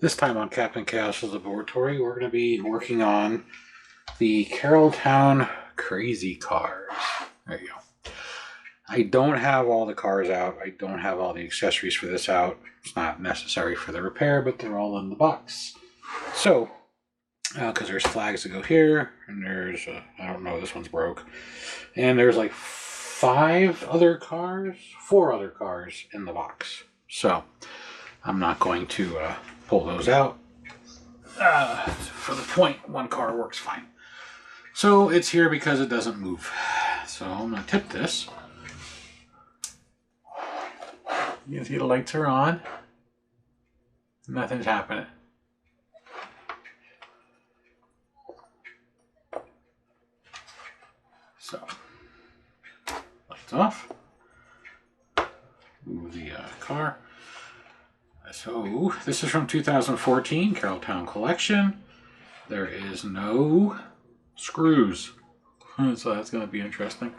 This time on Captain Chaos's Laboratory, we're going to be working on the Carole Towne Crazy Cars. There you go. I don't have all the cars out. I don't have all the accessories for this out. It's not necessary for the repair, but they're all in the box. So, because there's flags that go here, and there's, I don't know, this one's broke. And there's like 4 other cars in the box. So, I'm not going to pull those out. For the point, one car works fine. So it's here because it doesn't move. So I'm going to tip this. You can see the lights are on. Nothing's happening. So, lights off. Move the car. So, this is from 2014, Carole Towne Collection. There is no screws. So that's going to be interesting.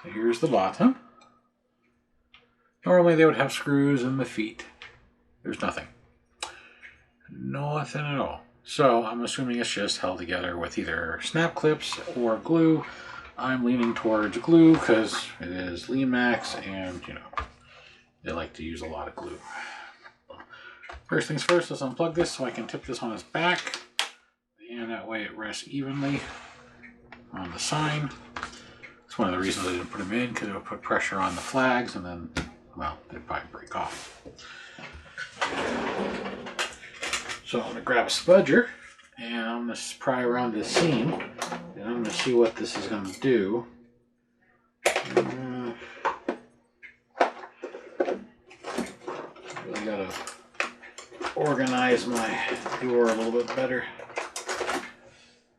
So here's the bottom. Normally they would have screws in the feet. There's nothing. Nothing at all. So I'm assuming it's just held together with either snap clips or glue. I'm leaning towards glue because it is Limax and, you know, they like to use a lot of glue. First things first, let's unplug this so I can tip this on its back. And that way it rests evenly on the sign. It's one of the reasons I didn't put them in, because it would put pressure on the flags and then, well, they'd probably break off. So I'm going to grab a spudger and I'm going to pry around this seam and I'm going to see what this is going to do. Really got to organize my door a little bit better.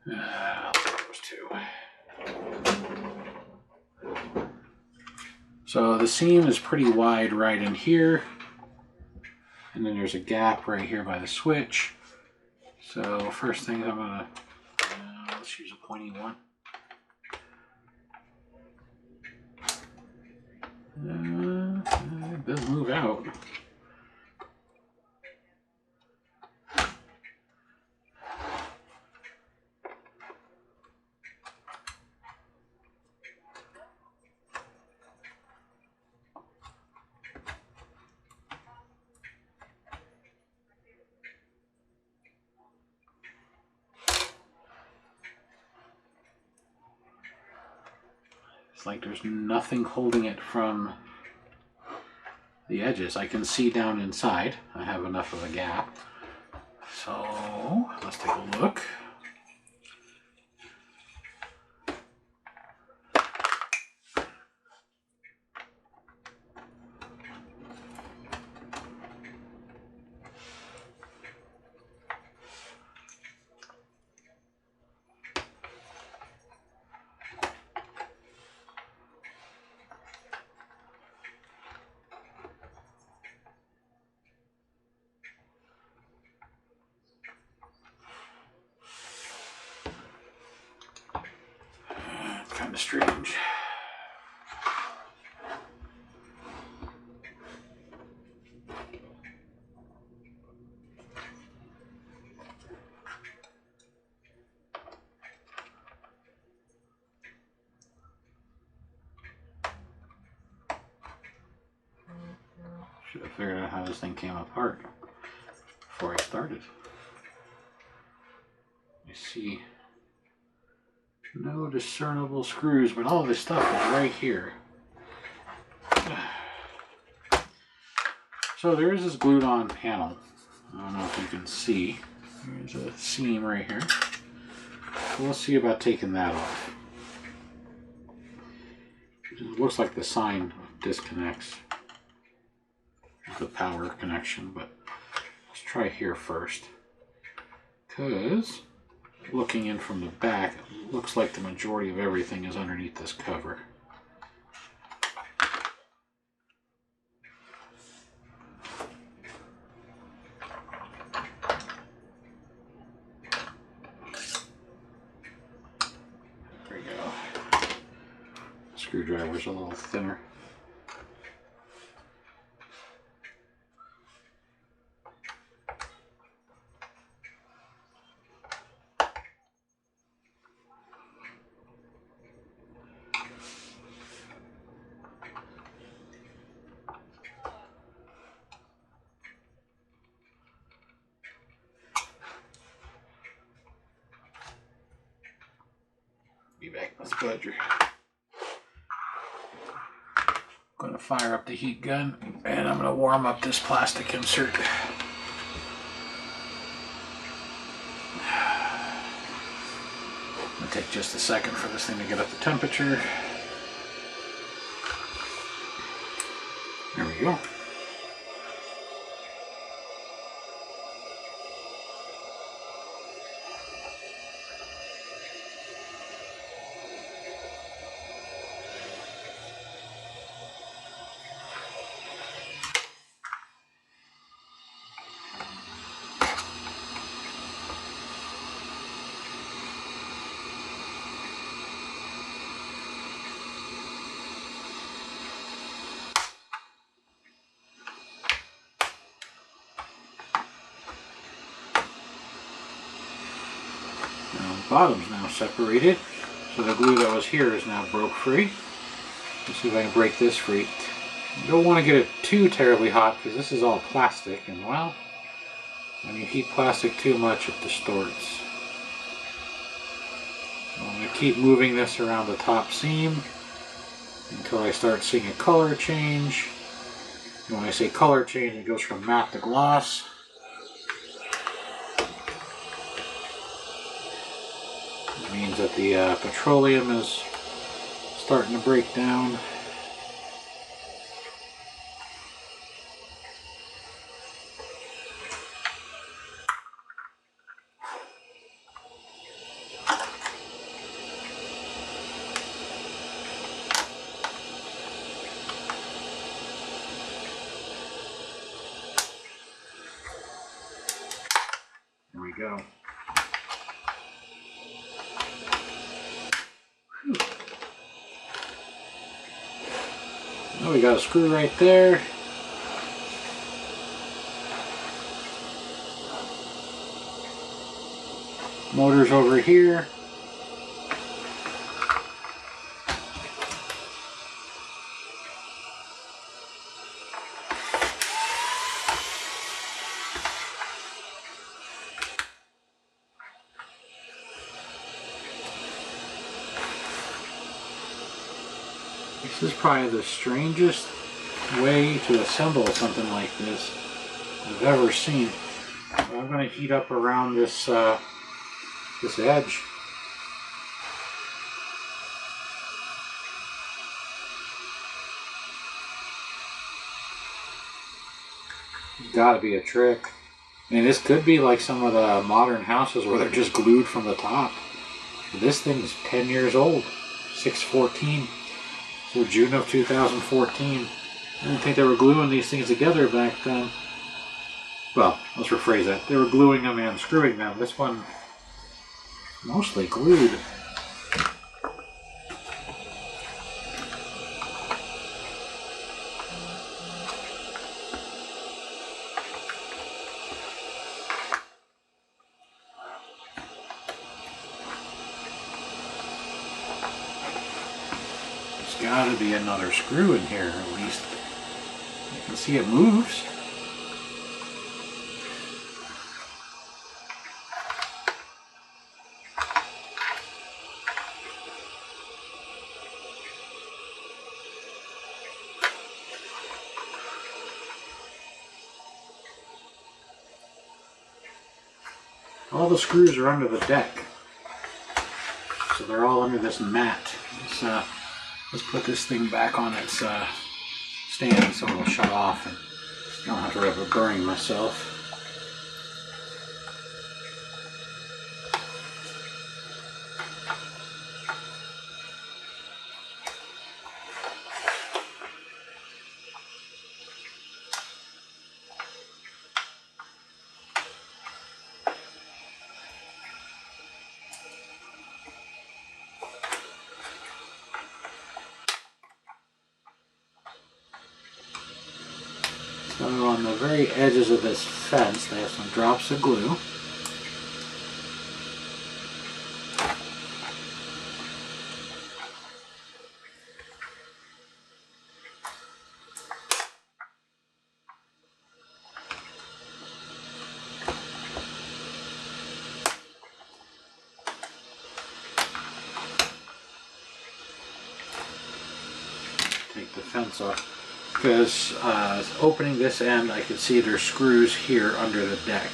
I'll take those two. So the seam is pretty wide right in here. And then there's a gap right here by the switch. So first thing I'm going to, let's use a pointy one. It does move out. It's like there's nothing holding it from the edges. I can see down inside. I have enough of a gap. So let's take a look. Kind of strange. Should have figured out how this thing came apart before I started. You see, no discernible screws, but all this stuff is right here. So there is this glued on panel. I don't know if you can see. There's a seam right here. So we'll see about taking that off. It looks like the sign disconnects the power connection, but let's try here first. Because looking in from the back, it looks like the majority of everything is underneath this cover. There we go. Screwdriver's a little thinner. That's good. I'm going to fire up the heat gun and I'm going to warm up this plastic insert. It'll take just a second for this thing to get up the temperature. There we go. Bottom's now separated, so the glue that was here is now broke free. Let's see if I can break this free. You don't want to get it too terribly hot because this is all plastic, and well, when you heat plastic too much, it distorts. So I'm going to keep moving this around the top seam until I start seeing a color change. And when I say color change, it goes from matte to gloss. Means that the petroleum is starting to break down. There we go. Oh, we got a screw right there. Motor's over here. This is probably the strangest way to assemble something like this I've ever seen. I'm going to heat up around this this edge. It's got to be a trick. I mean, this could be like some of the modern houses where they're just glued from the top. This thing is 10 years old, 6/14. So June of 2014. I didn't think they were gluing these things together back then. Well, let's rephrase that. They were gluing them and screwing them. This one, mostly glued. Got to be another screw in here, at least. You can see it moves. All the screws are under the deck, so they're all under this mat. Let's put this thing back on its stand so it'll shut off and I don't have to rub a burning myself. So on the very edges of this fence, they have some drops of glue. take the fence off. Because opening this end, I can see there's screws here under the deck.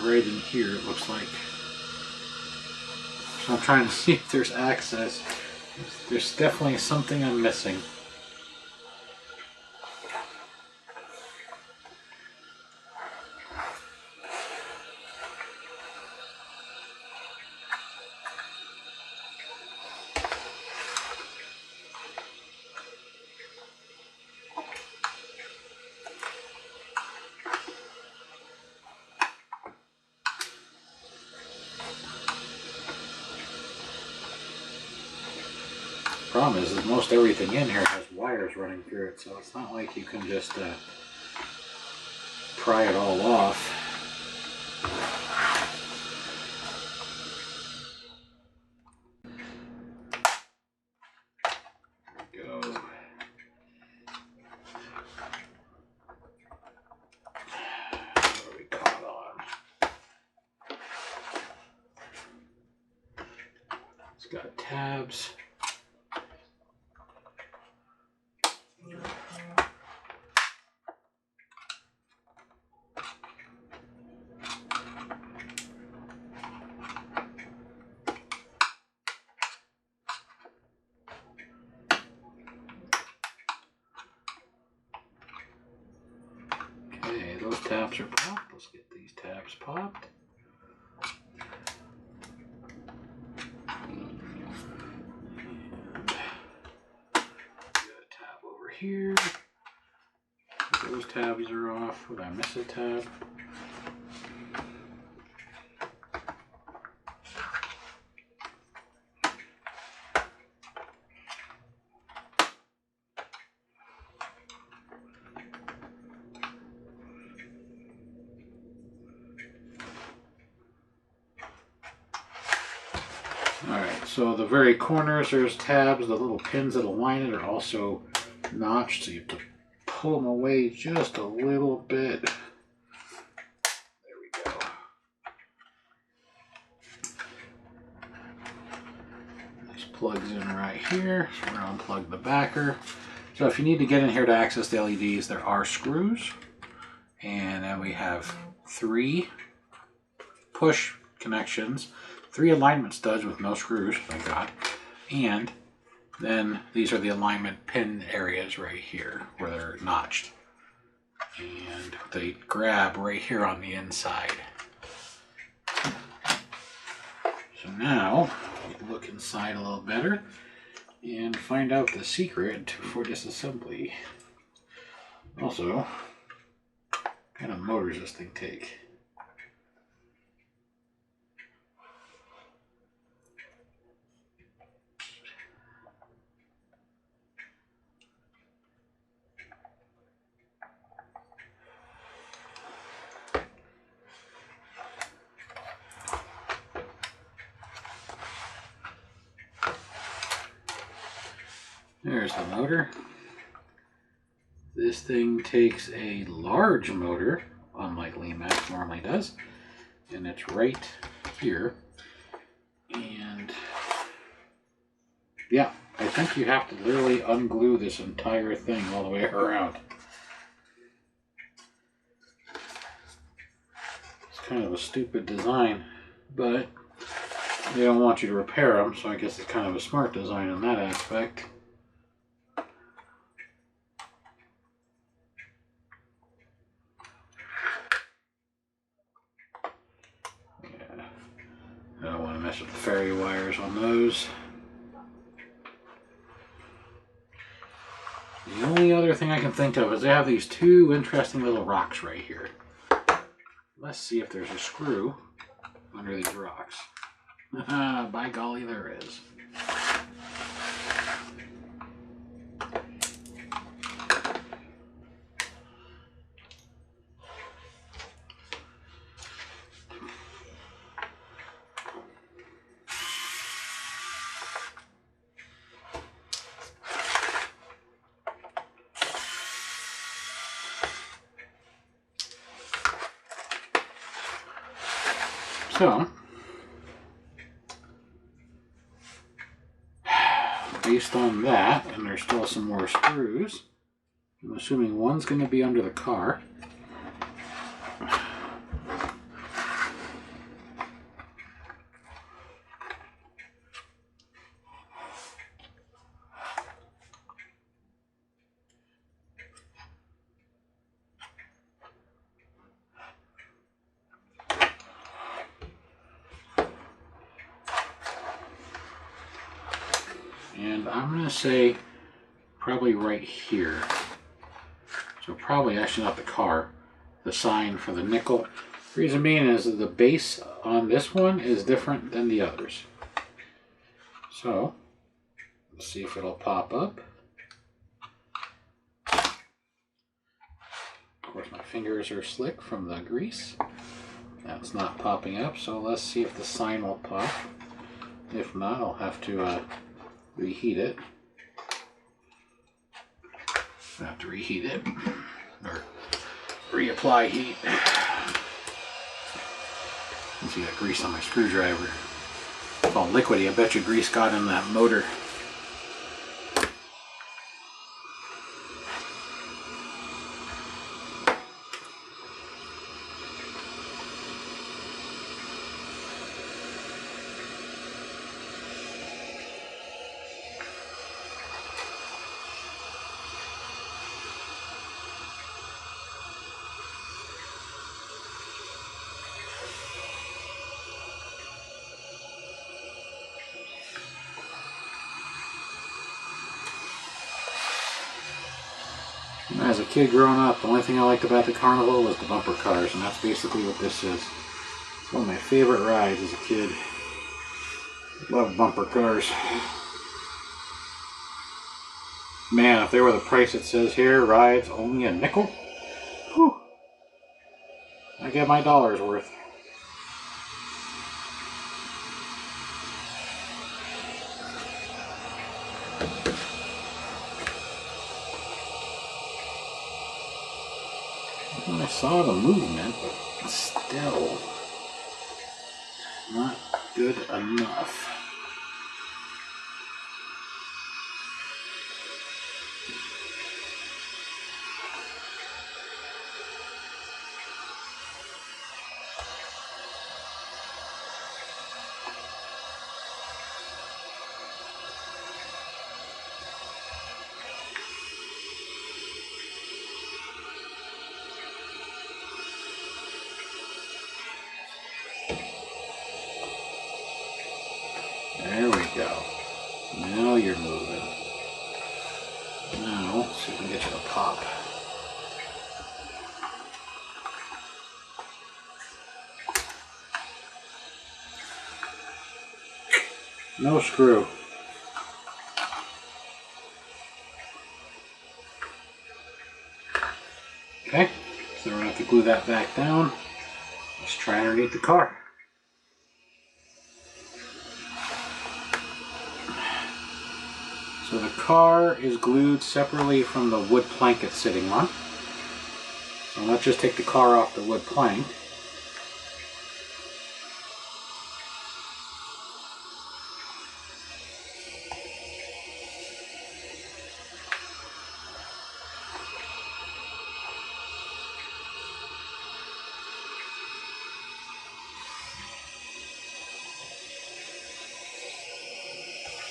Right in here, it looks like. So I'm trying to see if there's access. There's definitely something I'm missing. Problem is most everything in here has wires running through it, so it's not like you can just pry it all off. There we go. What are we caught on? It's got tabs. Okay, those tabs are popped. Let's get these tabs popped. Here. Those tabs are off. Would I miss a tab? Alright, so the very corners, there's tabs. The little pins that align it are also notched, so you have to pull them away just a little bit. There we go. This plugs in right here, so we're going to unplug the backer. So if you need to get in here to access the LEDs, there are screws. And then we have 3 push connections, 3 alignment studs with no screws, thank God. And then these are the alignment pin areas right here where they're notched. And they grab right here on the inside. So now we can look inside a little better and find out the secret for disassembly. Also, what kind of motor does this thing take? There's the motor. This thing takes a large motor, unlike Lemax normally does, and it's right here. And yeah, I think you have to literally unglue this entire thing all the way around. It's kind of a stupid design, but they don't want you to repair them, so I guess it's kind of a smart design in that aspect. I don't want to mess with the ferry wires on those. The only other thing I can think of is they have these 2 interesting little rocks right here. Let's see if there's a screw under these rocks. By golly, there is. So, based on that, and there's still some more screws, I'm assuming one's going to be under the car. And I'm going to say probably right here. So probably actually not the car, the sign for the nickel. Reason being is that the base on this one is different than the others. So let's see if it'll pop up. Of course, my fingers are slick from the grease. That's not popping up, so let's see if the sign will pop. If not, I'll have to reheat it. I have to reheat it, or reapply heat. You can see that grease on my screwdriver. It's all liquidy. I bet you grease got in that motor. As a kid growing up, the only thing I liked about the carnival was the bumper cars, and that's basically what this is. It's one of my favorite rides as a kid. Love bumper cars. Man, if they were the price it says here, rides only a nickel, whew, I get my dollar's worth. I saw the movement, but still not good enough. There we go. Now you're moving. Now, let's see if we can get you to pop. No screw. Okay, so we're going to have to glue that back down. Let's try underneath the car. So the car is glued separately from the wood plank it's sitting on. So let's just take the car off the wood plank.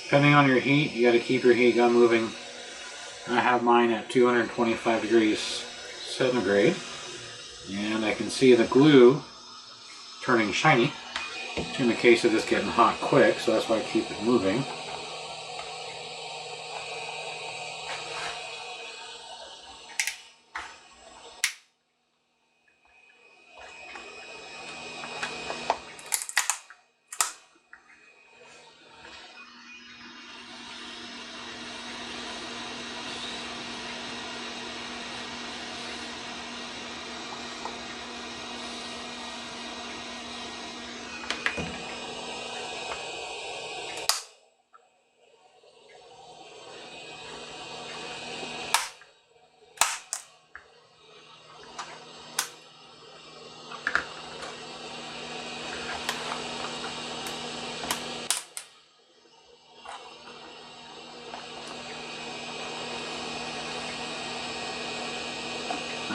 Depending on your heat, you got to keep your heat gun moving. I have mine at 225 degrees centigrade, and I can see the glue turning shiny. In the case of this getting hot quick, so that's why I keep it moving.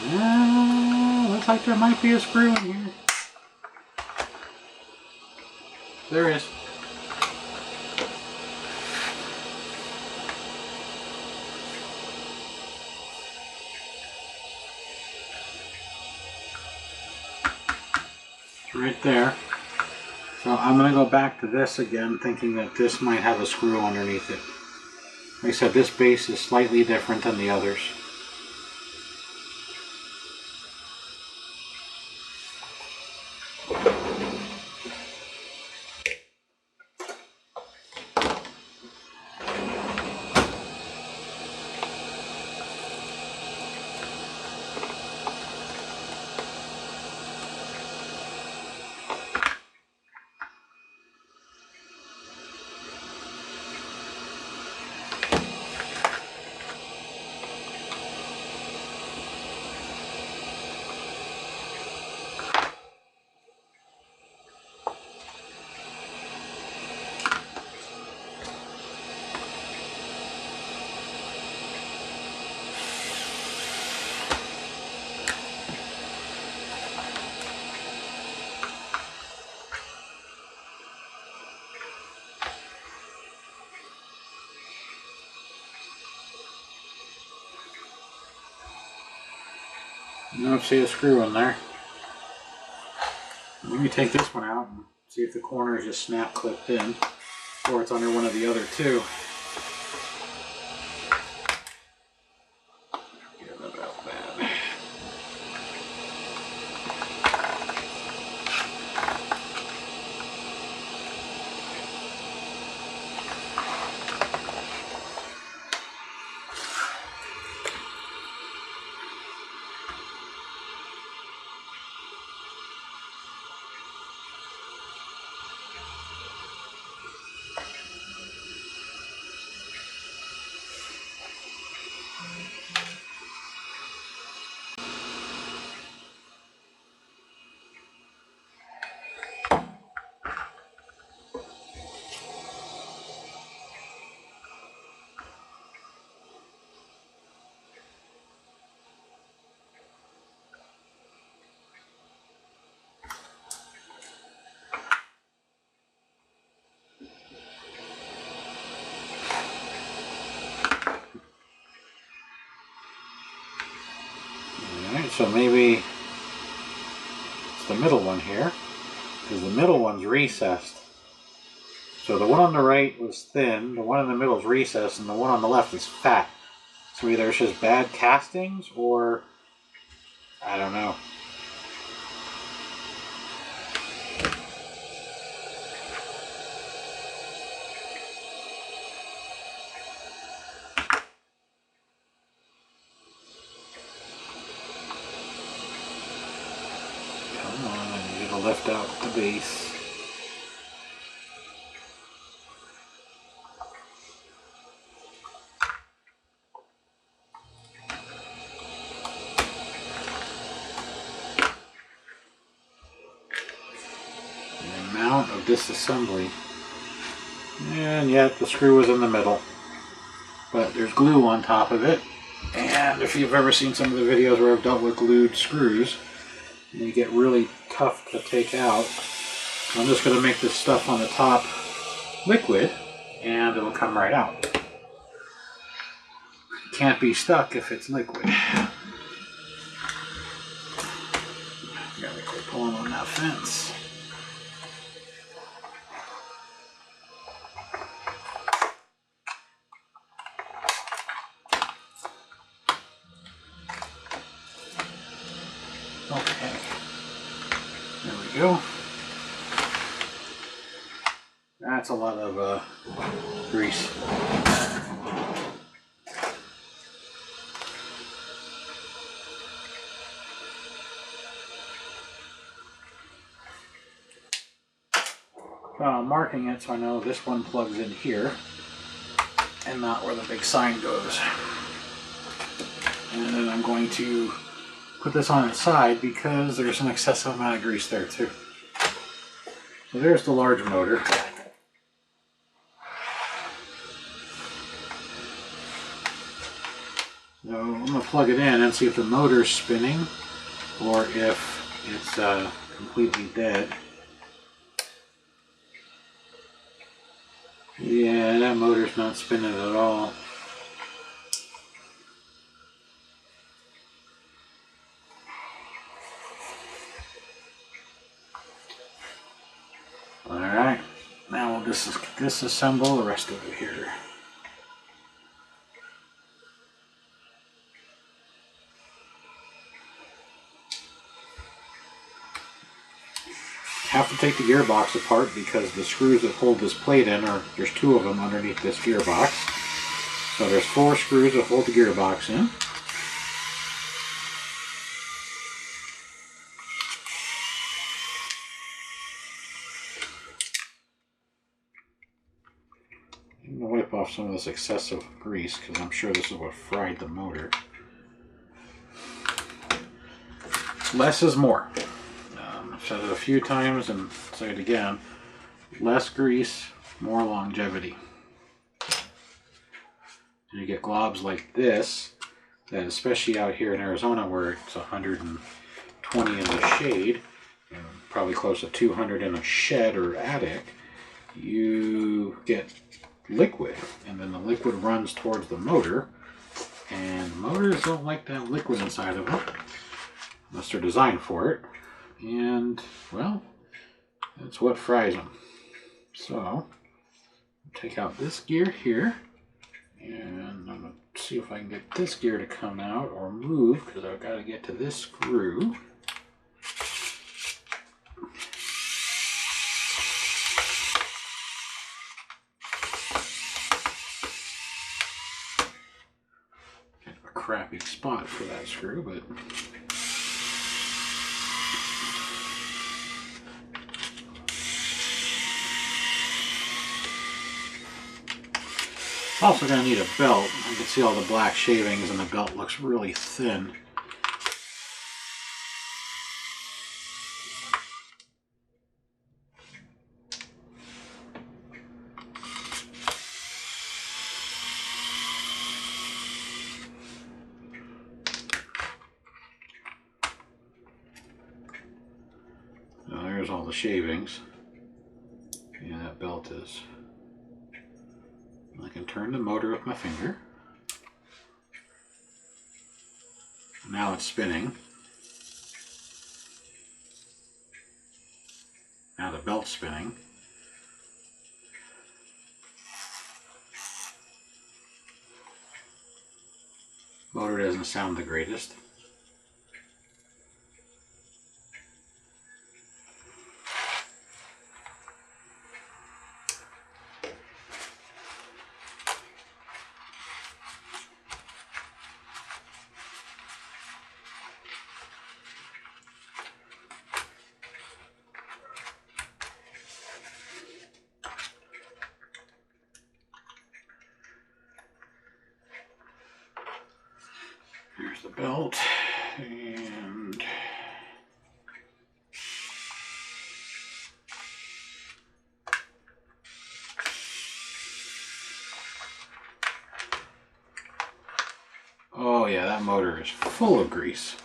Looks like there might be a screw in here. There is. It's right there. So I'm going to go back to this again, thinking that this might have a screw underneath it. Like I said, this base is slightly different than the others. You don't see a screw in there. Let me take this one out and see if the corner is just snap clipped in, or it's under one of the other two. Forget about that. So maybe it's the middle one here, because the middle one's recessed. So the one on the right was thin, the one in the middle is recessed, and the one on the left is fat. So either it's just bad castings, or I don't know. Come on, I need you to lift out the base. The amount of disassembly. And yet the screw is in the middle. But there's glue on top of it. And if you've ever seen some of the videos where I've dealt with glued screws, they get really tough to take out. So I'm just going to make this stuff on the top liquid, and it'll come right out. It can't be stuck if it's liquid. Gotta quit pulling on that fence. Okay, there we go. That's a lot of grease. I'm marking it so I know this one plugs in here and not where the big sign goes. And then I'm going to put this on its side because there's an excessive amount of grease there too. So there's the large motor. So I'm going to plug it in and see if the motor's spinning or if it's completely dead. Yeah, that motor's not spinning at all. Alright, now we'll disassemble the rest of it here. Have to take the gearbox apart because the screws that hold this plate in there's 2 of them underneath this gearbox. So there's 4 screws that hold the gearbox in. I'm going to wipe off some of this excessive grease because I'm sure this is what fried the motor. Less is more. I've said it a few times and say it again. Less grease, more longevity. And you get globs like this, that especially out here in Arizona where it's 120 in the shade, and probably close to 200 in a shed or attic, you get liquid, and then the liquid runs towards the motor, and motors don't like that liquid inside of them, unless they're designed for it, and, well, that's what fries them. So, take out this gear here, and I'm going to see if I can get this gear to come out or move, because I've got to get to this screw. Kind of a crappy spot for that screw, but also going to need a belt. You can see all the black shavings and the belt looks really thin. Now there's all the shavings. Yeah, that belt is. I can turn the motor with my finger. Now it's spinning. Now the belt's spinning. Motor doesn't sound the greatest. Here's the belt, and oh yeah, that motor is full of grease.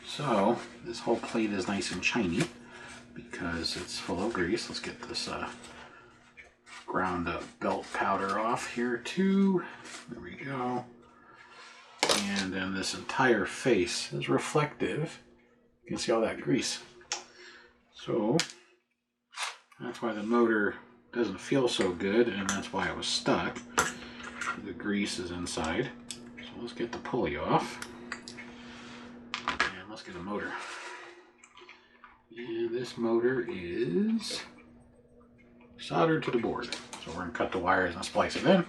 So this whole plate is nice and shiny because it's full of grease. Let's get this ground up belt powder off here too. There we go. And then this entire face is reflective. You can see all that grease. So that's why the motor doesn't feel so good, and that's why it was stuck. The grease is inside. So let's get the pulley off. And let's get a motor. And this motor is soldered to the board. So we're going to cut the wires and splice it in.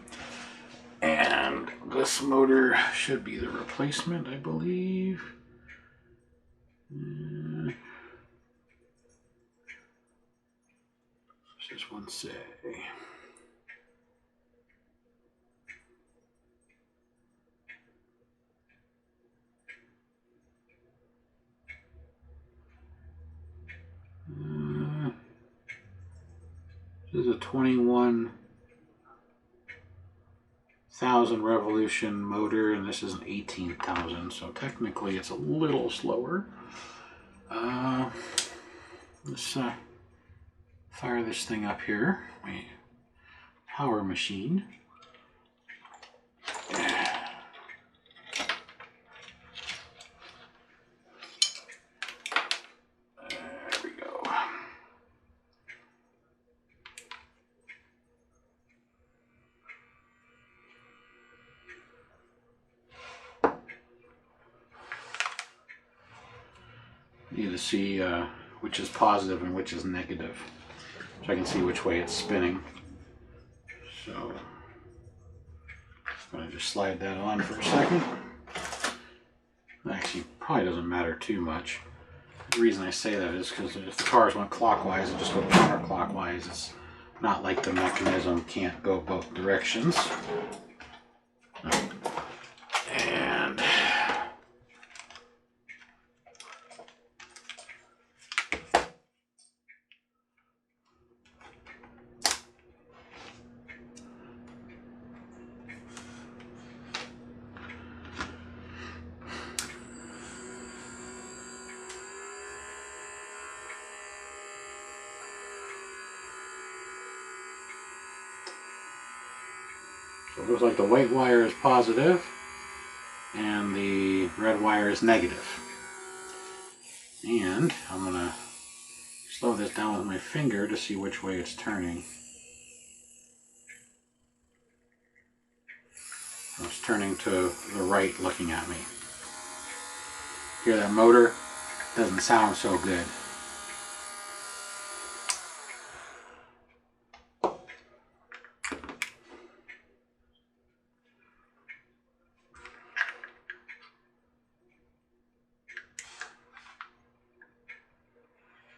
And this motor should be the replacement, I believe. What's this one say? This is a 21 1,000 revolution motor, and this is an 18,000, so technically it's a little slower. Let's fire this thing up here, my power machine. Need to see which is positive and which is negative, so I can see which way it's spinning. So I'm going to just slide that on for a second. Actually, probably doesn't matter too much. The reason I say that is because if the cars went clockwise and just go counterclockwise, it's not like the mechanism can't go both directions. And so it looks like the white wire is positive and the red wire is negative. And I'm going to slow this down with my finger to see which way it's turning. It's turning to the right looking at me. Hear that motor? Doesn't sound so good.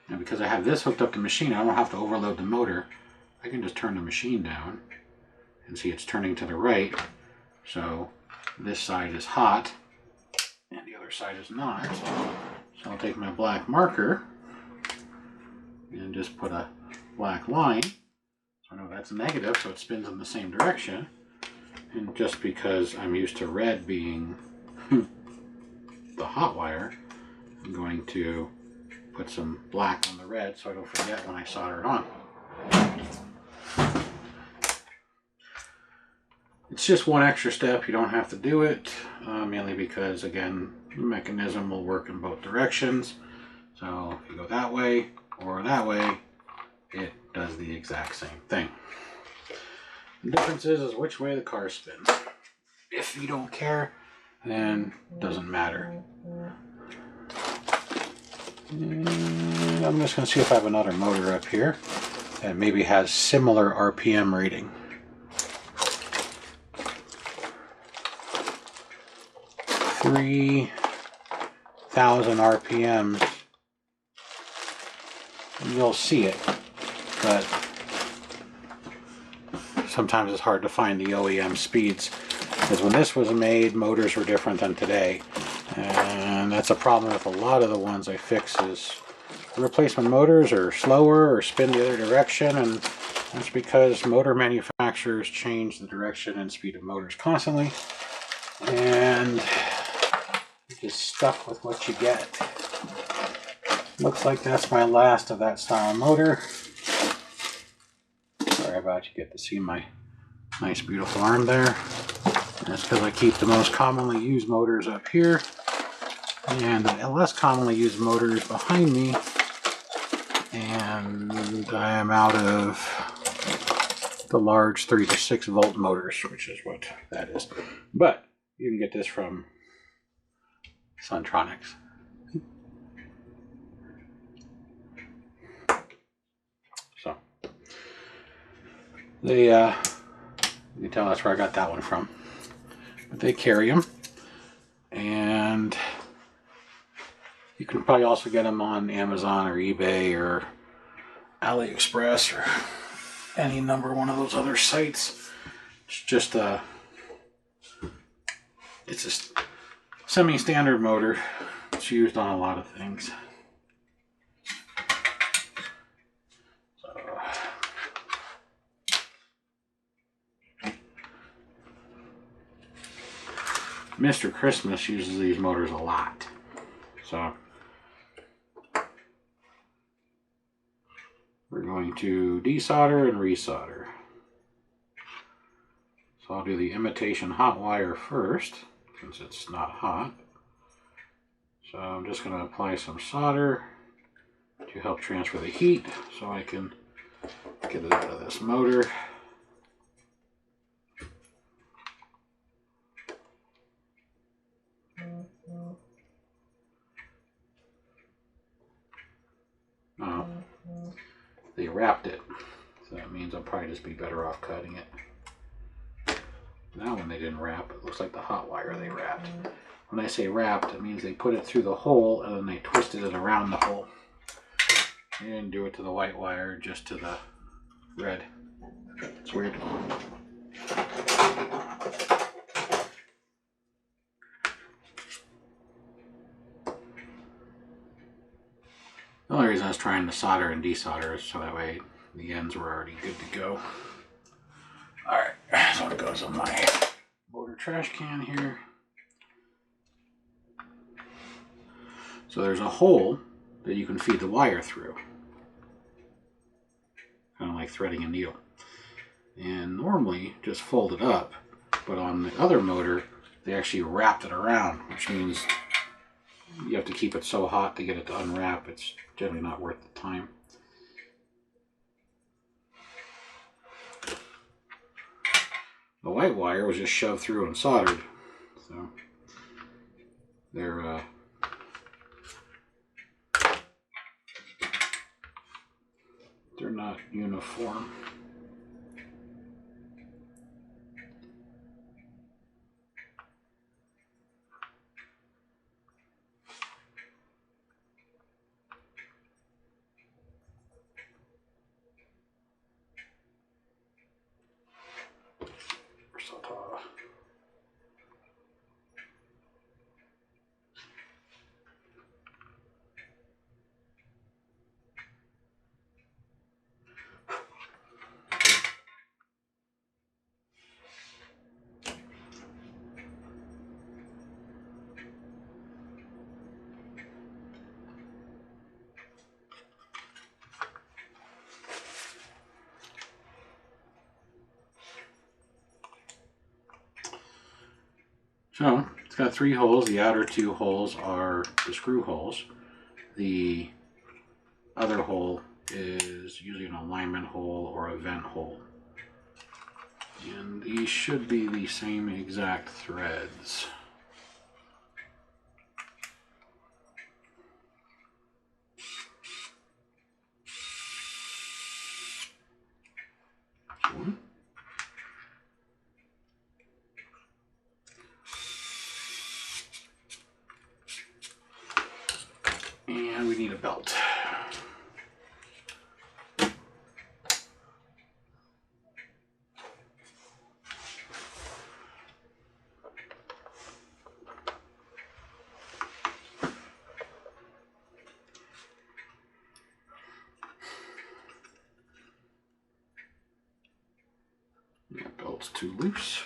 And because I have this hooked up to the machine, I don't have to overload the motor. I can just turn the machine down and see it's turning to the right. So this side is hot and the other side is not. So I'll take my black marker and just put a black line. So I know that's negative, so it spins in the same direction. And just because I'm used to red being the hot wire, I'm going to put some black on the red so I don't forget when I solder it on. It's just one extra step. You don't have to do it, mainly because, again, the mechanism will work in both directions. So if you go that way or that way, it does the exact same thing. The difference is which way the car spins. If you don't care, then it doesn't matter. And I'm just going to see if I have another motor up here that maybe has similar RPM rating. 3,000 RPMs. You'll see it, but sometimes it's hard to find the OEM speeds, because when this was made, motors were different than today. And that's a problem with a lot of the ones I fix, is the replacement motors are slower or spin the other direction, and that's because motor manufacturers change the direction and speed of motors constantly, and you're just stuck with what you get. Looks like that's my last of that style motor. Sorry about you get to see my nice beautiful arm there. That's because I keep the most commonly used motors up here and the less commonly used motors behind me, and I am out of the large 3 to 6 volt motors, which is what that is. But you can get this from Suntronics. So they you can tell that's where I got that one from. But they carry them, and you can probably also get them on Amazon or eBay or AliExpress or any number one of those other sites. It's just it's a semi-standard motor. It's used on a lot of things. Mr. Christmas uses these motors a lot. So we're going to desolder and resolder. So I'll do the imitation hot wire first, since it's not hot. So I'm just going to apply some solder to help transfer the heat so I can get it out of this motor. Oh, they wrapped it, so that means I'll probably just be better off cutting it. Now when they didn't wrap, it looks like the hot wire they wrapped. When I say wrapped, it means they put it through the hole and then they twisted it around the hole. They didn't do it to the white wire, just to the red. It's weird. The only reason I was trying to solder and desolder is so that way the ends were already good to go. Alright, so it goes in my motor trash can here. So there's a hole that you can feed the wire through. Kind of like threading a needle. And normally just fold it up, but on the other motor they actually wrapped it around, which means you have to keep it so hot to get it to unwrap. It's generally not worth the time. The white wire was just shoved through and soldered, so they're not uniform. So it's got 3 holes. The outer 2 holes are the screw holes. The other hole is usually an alignment hole or a vent hole. And these should be the same exact threads. And we need a belt. That belt's too loose.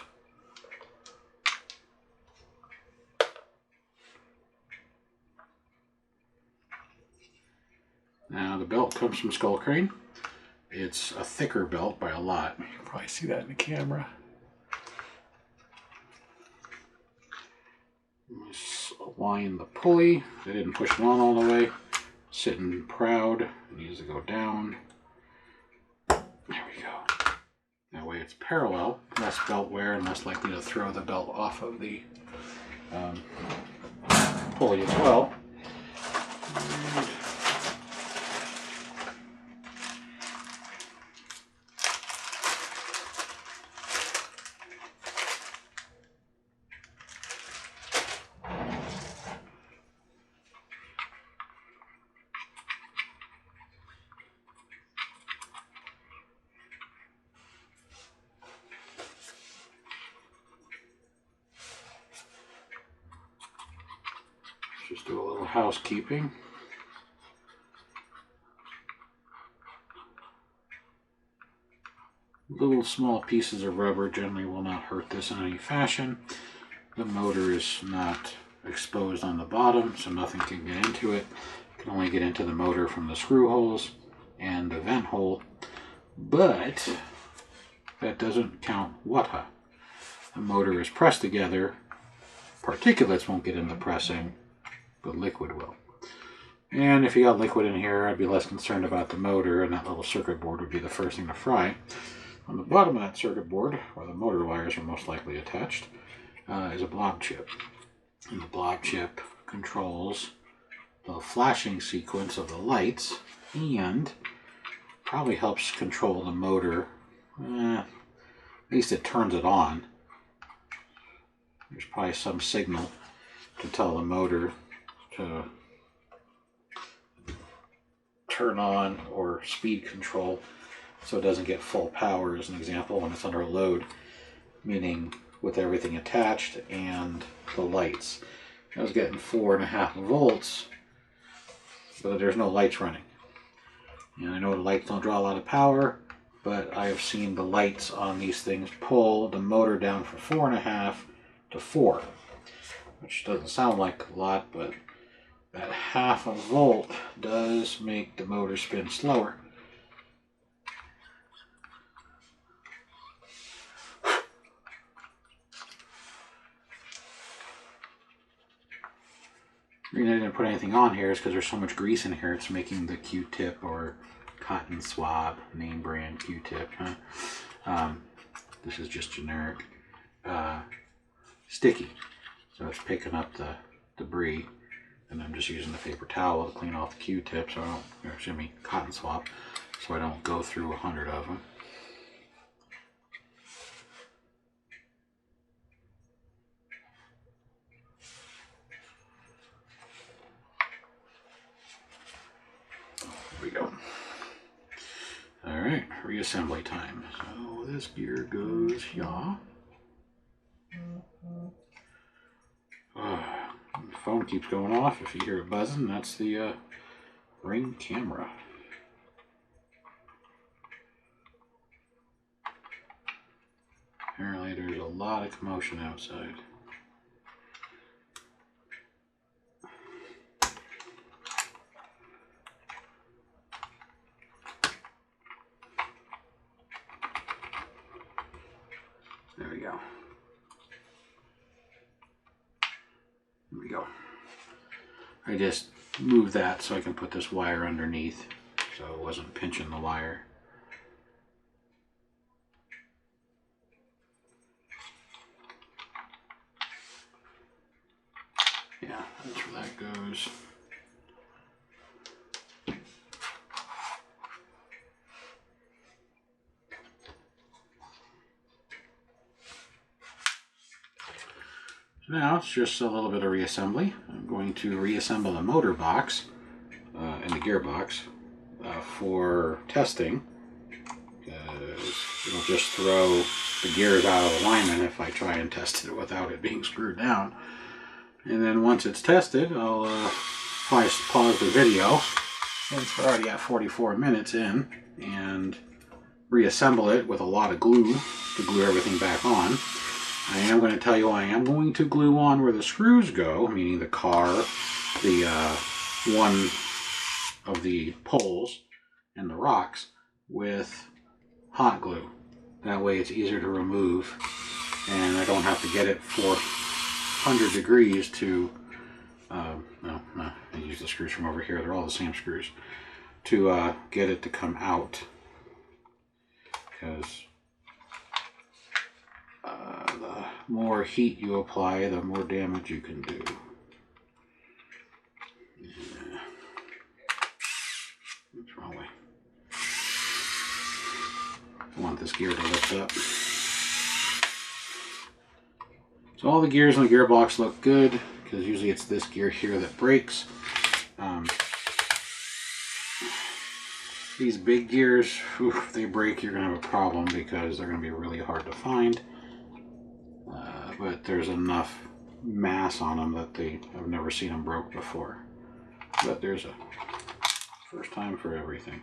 Now the belt comes from Skull Crane. It's a thicker belt by a lot. You can probably see that in the camera. Just align the pulley. I didn't push it on all the way. Sitting proud. It needs to go down. There we go. That way it's parallel. Less belt wear and less likely to throw the belt off of the pulley as well. Just do a little housekeeping. Little small pieces of rubber generally will not hurt this in any fashion. the motor is not exposed on the bottom, so nothing can get into it. It can only get into the motor from the screw holes and the vent hole, but that doesn't count water. The motor is pressed together. Particulates won't get in the pressing, but liquid will. And if you got liquid in here, I'd be less concerned about the motor, and that little circuit board would be the first thing to fry. On the bottom of that circuit board, where the motor wires are most likely attached, is a blob chip. And the blob chip controls the flashing sequence of the lights and probably helps control the motor. At least it turns it on. There's probably some signal to tell the motor to turn on, or speed control so it doesn't get full power, as an example, when it's under load, meaning with everything attached and the lights. I was getting 4.5 volts, but there's no lights running. And I know the lights don't draw a lot of power, but I've seen the lights on these things pull the motor down from 4.5 to 4, which doesn't sound like a lot, but that 0.5 volt does make the motor spin slower. The reason I didn't put anything on here is because there's so much grease in here, it's making the Q-tip or cotton swab, name brand Q-tip, this is just generic, sticky. So it's picking up the debris, and I'm just using the paper towel to clean off the Q-tip, so I don't, or excuse me, cotton swab, so I don't go through 100 of them. There we go. All right, reassembly time. So this gear goes here. The phone keeps going off. If you hear it buzzing, that's the Ring camera. Apparently there's a lot of commotion outside. There we go. There we go. I just moved that so I can put this wire underneath, so it wasn't pinching the wire. Yeah, that's where that goes. Now it's just a little bit of reassembly. I'm going to reassemble the motor box and the gearbox for testing, because it'll just throw the gears out of alignment if I try and test it without it being screwed down. And then once it's tested, I'll probably pause the video, since we're already at 44 minutes in, and reassemble it with a lot of glue to glue everything back on. I am going to tell you I am going to glue on where the screws go, meaning the car, the one of the poles, and the rocks, with hot glue. That way it's easier to remove, and I don't have to get it 400 degrees to, no, I use the screws from over here, they're all the same screws, to get it to come out, because the more heat you apply, the more damage you can do. Yeah. What's wrong with? I want this gear to lift up. So all the gears in the gearbox look good, because usually it's this gear here that breaks. These big gears, if they break, you're going to have a problem, because they're going to be really hard to find. But there's enough mass on them that I've never seen them broke before. But there's a first time for everything.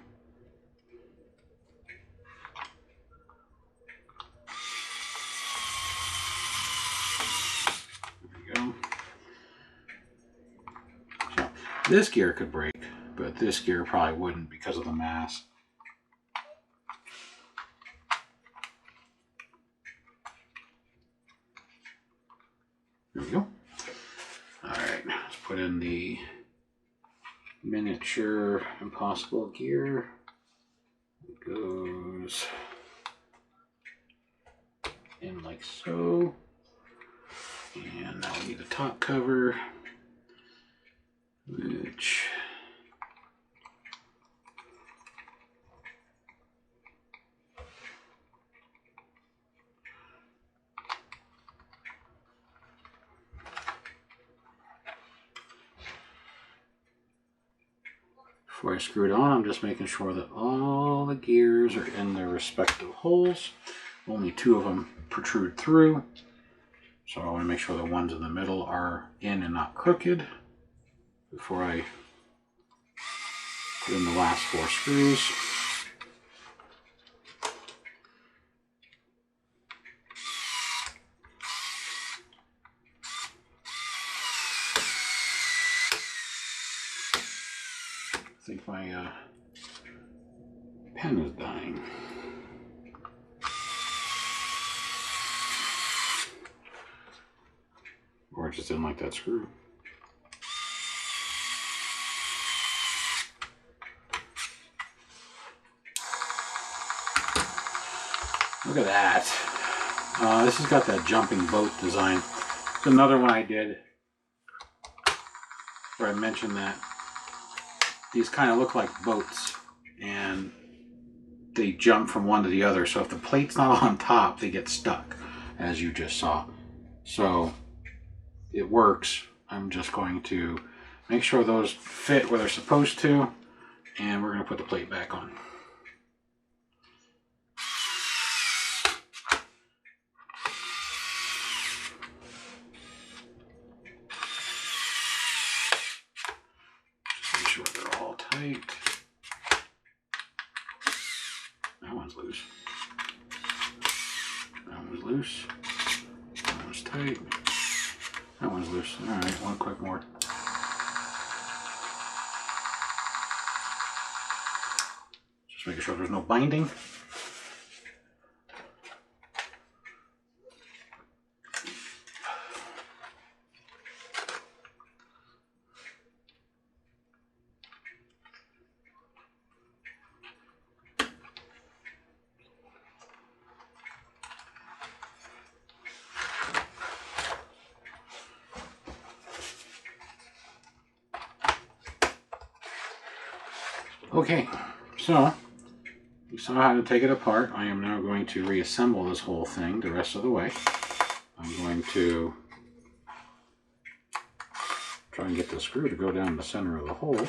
This gear could break, but this gear probably wouldn't because of the mass. There we go. Alright, let's put in the miniature impossible gear. It goes in like so. And now we need a top cover, which before I screw it on, I'm just making sure that all the gears are in their respective holes. Only 2 of them protrude through. So I want to make sure the ones in the middle are in and not crooked before I put in the last 4 screws. I think my pen is dying. Or it just didn't like that screw. Look at that. This has got that jumping boat design. It's another one I did where I mentioned that these kind of look like boats and they jump from one to the other. So if the plate's not on top, they get stuck, as you just saw. So it works. I'm just going to make sure those fit where they're supposed to, and we're going to put the plate back on. Just make sure they're all tight. That one's loose. That one's loose. That one's tight. That one's loose. Alright, one quick more. Just making sure there's no binding. Okay, so you saw how to take it apart. I am now going to reassemble this whole thing the rest of the way. I'm going to try and get the screw to go down the center of the hole. There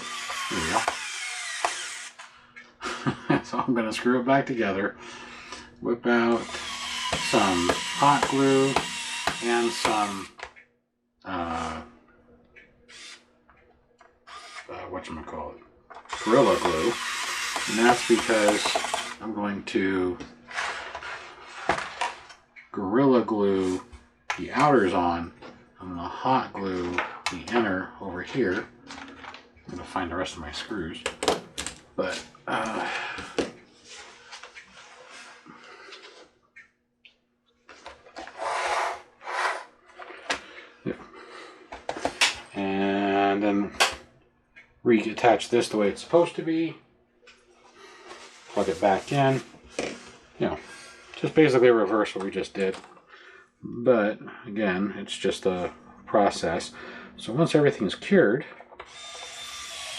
we go. So I'm going to screw it back together, whip out some hot glue and some whatchamacallit, Gorilla Glue, and that's because I'm going to Gorilla Glue the outers on. I'm going to hot glue the inner over here. I'm going to find the rest of my screws, but yeah. And then reattach this the way it's supposed to be, plug it back in, you know, just basically reverse what we just did. But again, it's just a process. So once everything's cured,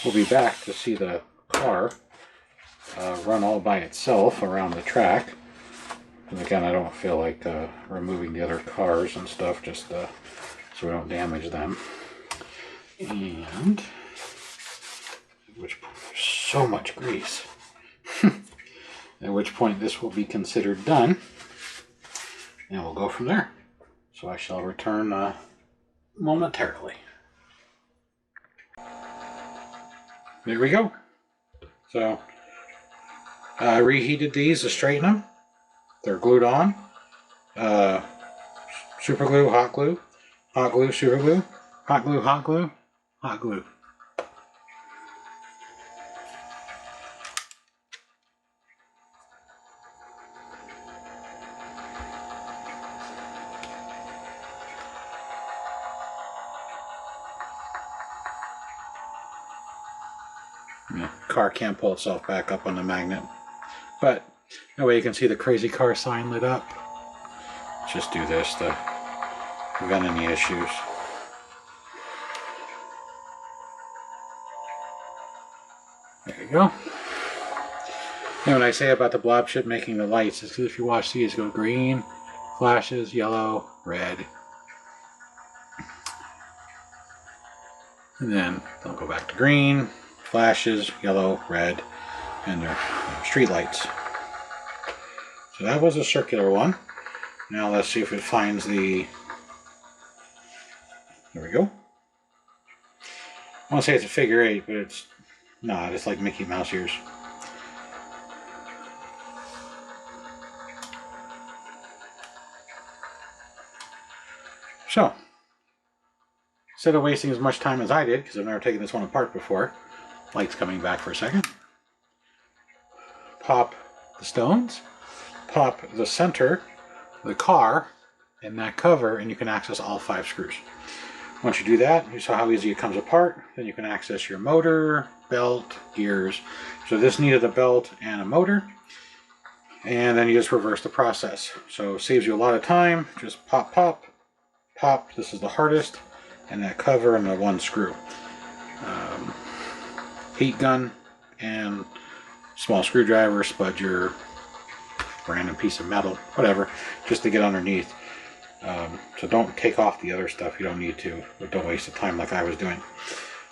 we'll be back to see the car run all by itself around the track. And again, I don't feel like removing the other cars and stuff, just so we don't damage them. And which so much grease. At which point this will be considered done, and we'll go from there. So I shall return momentarily. There we go. So I reheated these to straighten them. They're glued on. Super glue, hot glue, super glue, hot glue, hot glue, hot glue. The car can't pull itself back up on the magnet. But that way you can see the crazy car sign lit up. Let's just do this to prevent any issues. There you go. And when I say about the blob chip making the lights, it's because if you watch these go green, flashes, yellow, red. And then they'll go back to green, flashes, yellow, red, and they're street lights. So that was a circular one. Now let's see if it finds the... There we go. I want to say it's a figure 8, but it's not. It's like Mickey Mouse ears. So, instead of wasting as much time as I did, because I've never taken this one apart before, light's coming back for a second. Pop the stones, pop the center, the car, and that cover, and you can access all 5 screws. Once you do that, you saw how easy it comes apart. Then you can access your motor, belt, gears. So this needed a belt and a motor. And then you just reverse the process. So it saves you a lot of time. Just pop, pop, pop. This is the hardest. And that cover and the 1 screw. Heat gun and small screwdriver, spud your random piece of metal, whatever, just to get underneath. So don't take off the other stuff. You don't need to. But don't waste the time like I was doing.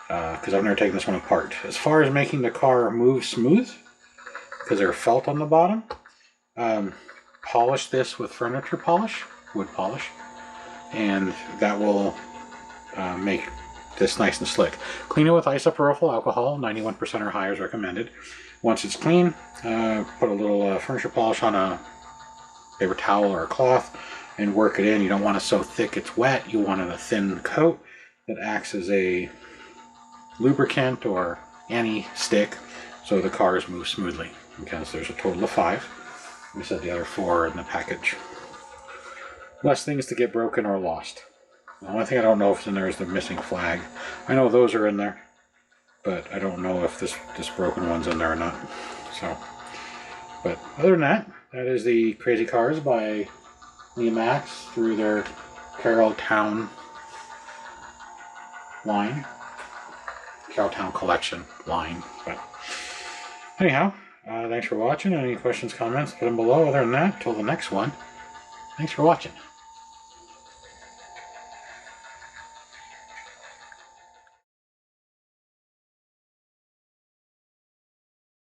Because I've never taken this one apart. As far as making the car move smooth, because there's felt on the bottom, polish this with furniture polish, wood polish, and that will make this nice and slick. Clean it with isopropyl alcohol, 91% or higher is recommended. Once it's clean, put a little furniture polish on a paper towel or a cloth and work it in. You don't want it so thick it's wet. You want it a thin coat that acts as a lubricant or anti-stick so the cars move smoothly. Because there's a total of 5. We said the other 4 in the package. Less things to get broken or lost. The only thing I don't know if it's in there is the missing flag. I know those are in there, but I don't know if this broken one's in there or not. So, but other than that, that is the Crazy Cars by Max through their Carole Towne line. Carole Towne collection line. But anyhow, thanks for watching. Any questions, comments, put them below. Other than that, till the next one, thanks for watching.